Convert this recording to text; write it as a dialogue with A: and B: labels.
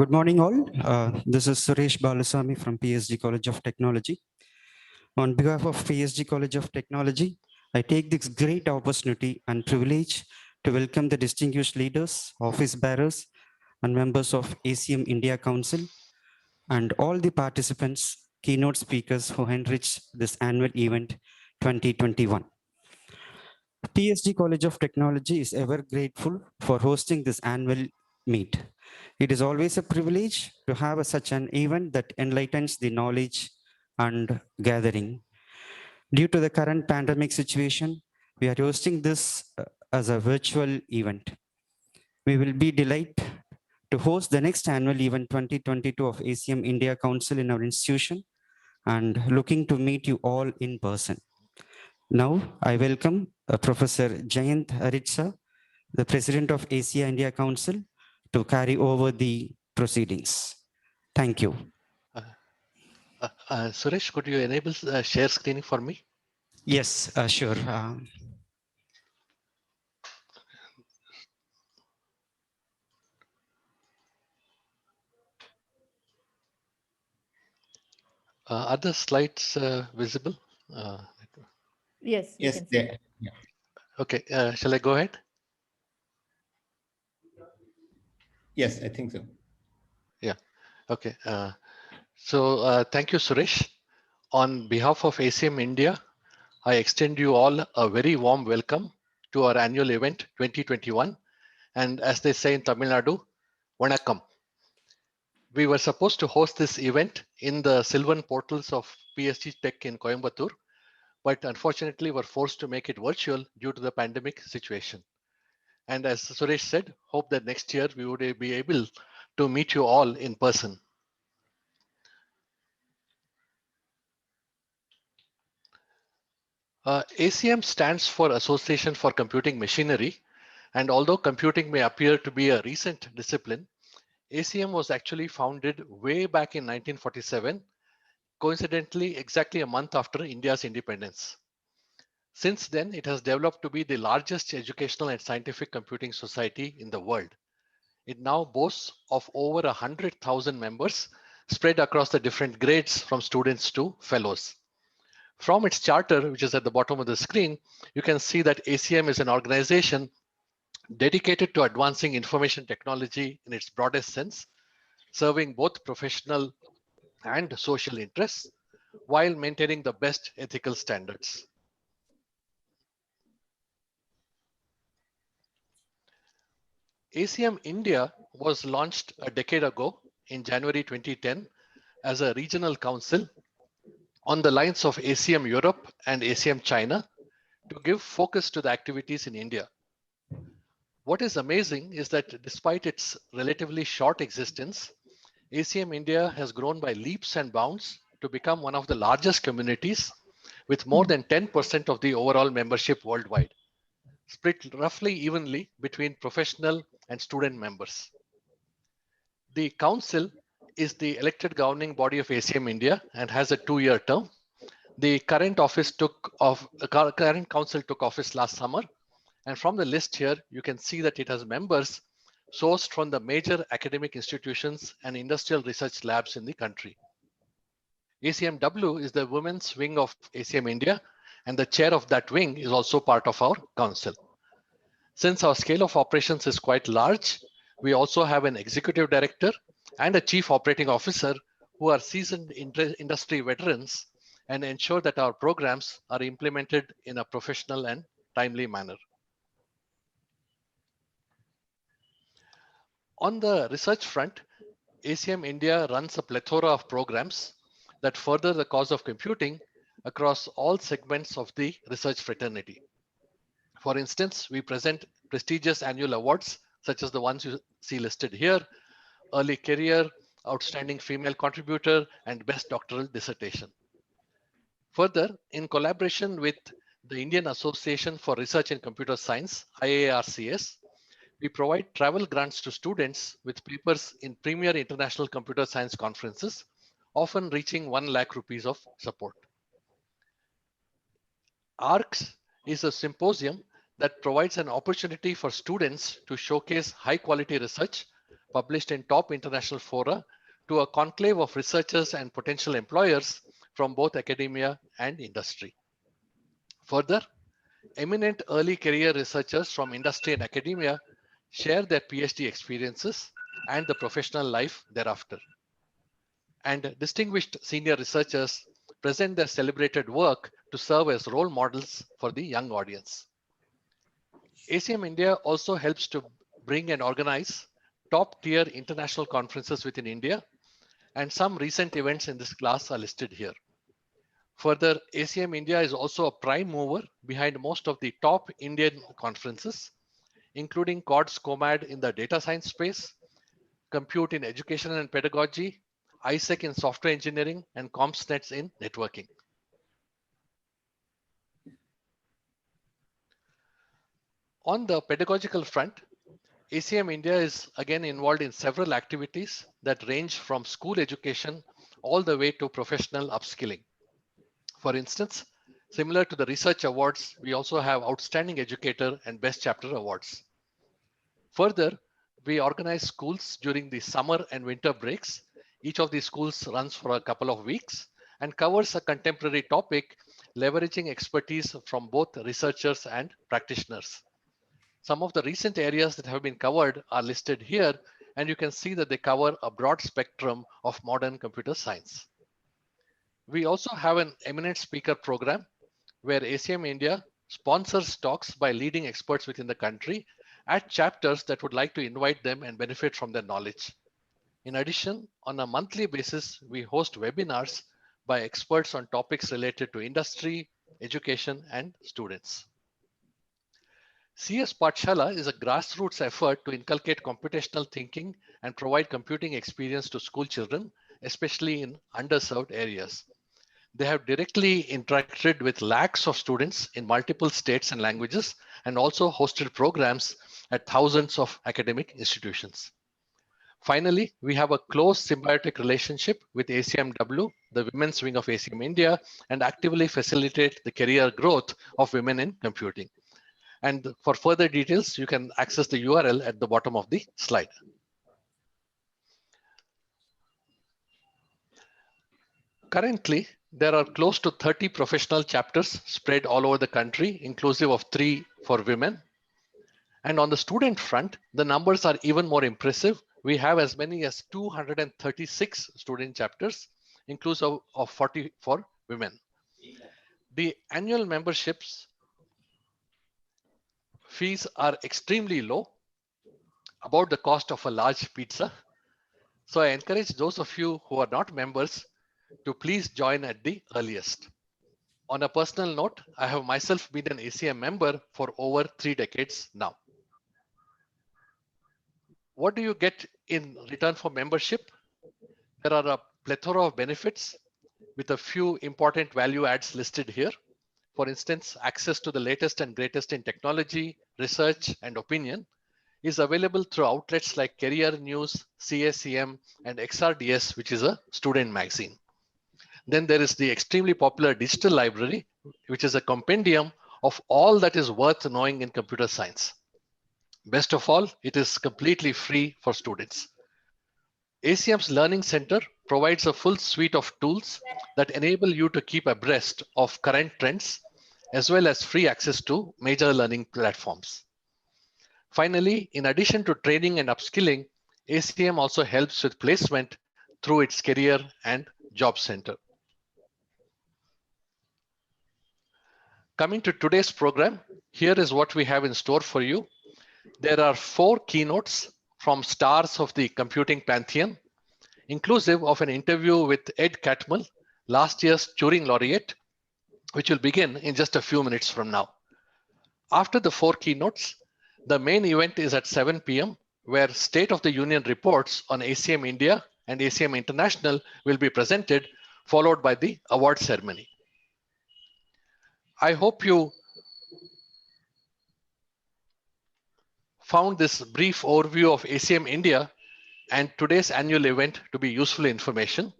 A: Good morning, all. This is Suresh Balasamy from PSG College of Technology. On behalf of PSG College of Technology, I take this great opportunity and privilege to welcome the distinguished leaders, office bearers, and members of ACM India Council, and all the participants, keynote speakers who enrich this annual event 2021. PSG College of Technology is ever grateful for hosting this annual meet. It is always a privilege to have such an event that enlightens the knowledge and gathering. Due to the current pandemic situation, we are hosting this as a virtual event. We will be delighted to host the next annual event 2022 of ACM India Council in our institution and looking to meet you all in person. Now, I welcome Professor Jayant Haritsa, the President of ACM India Council, to carry over the proceedings. Thank you.
B: Suresh, could you enable share screening for me?
A: Yes, sure.
B: Are the slides visible?
C: Yes.
D: Yes, there. Yeah.
B: Okay, shall I go ahead?
D: Yes, I think so.
B: Yeah, okay. So thank you, Suresh. On behalf of ACM India, I extend you all a very warm welcome to our annual event 2021. And as they say in Tamil Nadu, Vanakkam. We were supposed to host this event in the Sylvan portals of PSG Tech in Coimbatore, but unfortunately were forced to make it virtual due to the pandemic situation. And as Suresh said, hope that next year we would be able to meet you all in person. ACM stands for Association for Computing Machinery. And although computing may appear to be a recent discipline, ACM was actually founded way back in 1947, coincidentally exactly a month after India's independence. Since then, it has developed to be the largest educational and scientific computing society in the world. It now boasts of over 100,000 members spread across the different grades from students to fellows. From its charter, which is at the bottom of the screen, you can see that ACM is an organization dedicated to advancing information technology in its broadest sense, serving both professional and social interests while maintaining the best ethical standards. ACM India was launched a decade ago in January 2010 as a regional council on the lines of ACM Europe and ACM China to give focus to the activities in India. What is amazing is that despite its relatively short existence, ACM India has grown by leaps and bounds to become one of the largest communities with more than 10% of the overall membership worldwide, split roughly evenly between professional and student members. The council is the elected governing body of ACM India and has a 2-year term. The current council took office last summer, and from the list here, you can see that it has members sourced from the major academic institutions and industrial research labs in the country. ACMW is the women's wing of ACM India, and the chair of that wing is also part of our council. Since our scale of operations is quite large, we also have an executive director and a chief operating officer who are seasoned industry veterans and ensure that our programs are implemented in a professional and timely manner. On the research front, ACM India runs a plethora of programs that further the cause of computing across all segments of the research fraternity. For instance, we present prestigious annual awards, such as the ones you see listed here: Early Career, Outstanding Female Contributor, and Best Doctoral Dissertation. Further, in collaboration with the Indian Association for Research in Computer Science, IARCS, we provide travel grants to students with papers in premier international computer science conferences, often reaching 1 lakh rupees of support. ARCS is a symposium that provides an opportunity for students to showcase high quality research published in top international fora, to a conclave of researchers and potential employers from both academia and industry. Further, eminent early career researchers from industry and academia share their PhD experiences and the professional life thereafter. And distinguished senior researchers present their celebrated work to serve as role models for the young audience. ACM India also helps to bring and organize top-tier international conferences within India, and some recent events in this class are listed here. Further, ACM India is also a prime mover behind most of the top Indian conferences, including CODS COMAD in the data science space, Compute in Education and Pedagogy, ISEC in software engineering, and CompsNets in networking. On the pedagogical front, ACM India is again involved in several activities that range from school education all the way to professional upskilling. For instance, similar to the research awards, we also have Outstanding Educator and Best Chapter awards. Further, we organize schools during the summer and winter breaks. Each of these schools runs for a couple of weeks and covers a contemporary topic, leveraging expertise from both researchers and practitioners. Some of the recent areas that have been covered are listed here, and you can see that they cover a broad spectrum of modern computer science. We also have an eminent speaker program where ACM India sponsors talks by leading experts within the country at chapters that would like to invite them and benefit from their knowledge. In addition, on a monthly basis, we host webinars by experts on topics related to industry, education, and students. CS Pathshala is a grassroots effort to inculcate computational thinking and provide computing experience to school children, especially in underserved areas. They have directly interacted with lakhs of students in multiple states and languages, and also hosted programs at thousands of academic institutions. Finally, we have a close symbiotic relationship with ACMW, the women's wing of ACM India, and actively facilitate the career growth of women in computing. And for further details, you can access the URL at the bottom of the slide. Currently, there are close to 30 professional chapters spread all over the country, inclusive of 3 for women. And on the student front, the numbers are even more impressive. We have as many as 236 student chapters, inclusive of 40 for women. The annual memberships fees are extremely low, about the cost of a large pizza. So I encourage those of you who are not members to please join at the earliest. On a personal note, I have myself been an ACM member for over 3 decades now. What do you get in return for membership? There are a plethora of benefits with a few important value adds listed here. For instance, access to the latest and greatest in technology, research, and opinion is available through outlets like Career News, CACM, and XRDS, which is a student magazine. Then there is the extremely popular digital library, which is a compendium of all that is worth knowing in computer science. Best of all, it is completely free for students. ACM's Learning Center provides a full suite of tools that enable you to keep abreast of current trends, as well as free access to major learning platforms. Finally, in addition to training and upskilling, ACM also helps with placement through its Career and Job Center. Coming to today's program, here is what we have in store for you. There are 4 keynotes from stars of the computing pantheon, inclusive of an interview with Ed Catmull, last year's Turing laureate, which will begin in just a few minutes from now. After the 4 keynotes, the main event is at 7 p.m., where State of the Union reports on ACM India and ACM International will be presented, followed by the award ceremony. I hope you found this brief overview of ACM India and today's annual event to be useful information.